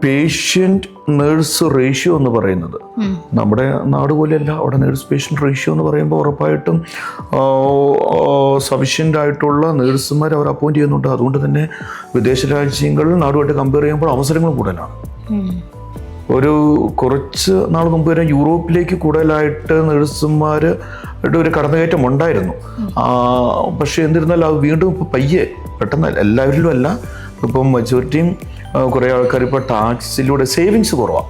Patient nurse ratio എന്ന് പറയുന്നത് നമ്മുടെ നാട് പോലെയല്ല. അവിടെ നേഴ്സ് പേഷ്യൻ്റ് റേഷ്യോ എന്ന് പറയുമ്പോൾ ഉറപ്പായിട്ടും സഫീഷ്യൻ്റ് ആയിട്ടുള്ള നേഴ്സുമാർ അവർ അപ്പോയിൻറ്റ് ചെയ്യുന്നുണ്ട്. അതുകൊണ്ട് തന്നെ വിദേശ രാജ്യങ്ങളിൽ നാടുമായിട്ട് കമ്പയർ ചെയ്യുമ്പോൾ അവസരങ്ങൾ കൂടുതലാണ്. ഒരു കുറച്ച് നാൾ മുമ്പ് വരെ യൂറോപ്പിലേക്ക് കൂടുതലായിട്ട് നേഴ്സുമാരുടെ ഒരു കടന്നുകയറ്റം ഉണ്ടായിരുന്നു. പക്ഷേ എന്നിരുന്നാലും അത് വീണ്ടും ഇപ്പോൾ പയ്യെ പെട്ടെന്ന് എല്ലാവരിലും അല്ല, ഇപ്പം മെജോറിറ്റിയും കുറേ ആൾക്കാർ ഇപ്പോൾ ടാക്സിലൂടെ സേവിങ്സ് കുറവാണ്.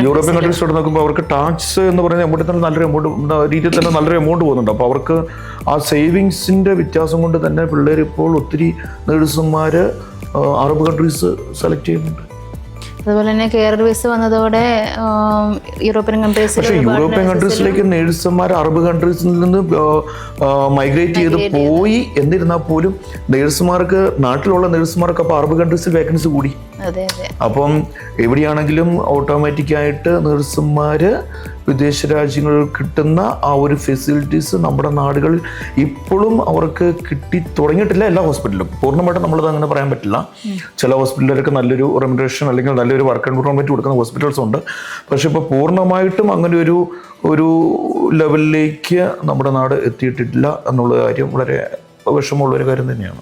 യൂറോപ്യൻ കൺട്രീസിലോട്ട് നോക്കുമ്പോൾ അവർക്ക് ടാക്സ് എന്ന് പറയുന്ന എമൗണ്ടിൽ തന്നെ നല്ലൊരു എമൗണ്ട് രീതിയിൽ തന്നെ നല്ലൊരു എമൗണ്ട് പോകുന്നുണ്ട്. അപ്പോൾ അവർക്ക് ആ സേവിങ്സിൻ്റെ വ്യത്യാസം കൊണ്ട് തന്നെ പിള്ളേർ ഇപ്പോൾ ഒത്തിരി നേഴ്സുമാർ അറബ് കൺട്രീസ് സെലക്ട് ചെയ്യുന്നുണ്ട്. അതുപോലെ തന്നെ കെയർ വിസ വന്നതോടെ യൂറോപ്യൻ കൺട്രീസിലേക്ക് നേഴ്സുമാർ അറബ് കൺട്രീസിൽ നിന്ന് മൈഗ്രേറ്റ് ചെയ്ത് പോയി. എന്നിരുന്നാൽ പോലും നേഴ്സുമാർക്ക്, നാട്ടിലുള്ള നേഴ്സുമാർക്ക് അപ്പോൾ അറബ് കൺട്രീസിൽ വേക്കൻസി കൂടി. അപ്പം എവിടെയാണെങ്കിലും ഓട്ടോമാറ്റിക്കായിട്ട് നേഴ്സുമാർ വിദേശ രാജ്യങ്ങളിൽ കിട്ടുന്ന ആ ഒരു ഫെസിലിറ്റീസ് നമ്മുടെ നാടുകളിൽ ഇപ്പോഴും അവർക്ക് കിട്ടി തുടങ്ങിയിട്ടില്ല. എല്ലാ ഹോസ്പിറ്റലിലും പൂർണ്ണമായിട്ടും നമ്മളത് അങ്ങനെ പറയാൻ പറ്റില്ല. ചില ഹോസ്പിറ്റലുകൾക്ക് നല്ലൊരു റെമ്യൂണറേഷൻ അല്ലെങ്കിൽ നല്ലൊരു വർക്ക് എൻവയോൺമെൻറ്റ് കൊടുക്കുന്ന ഹോസ്പിറ്റൽസ് ഉണ്ട്. പക്ഷെ ഇപ്പോൾ പൂർണ്ണമായിട്ടും അങ്ങനെ ഒരു ലെവലിലേക്ക് നമ്മുടെ നാട് എത്തിയിട്ടില്ല എന്നുള്ള കാര്യം വളരെ വിഷമമുള്ളൊരു കാര്യം തന്നെയാണ്.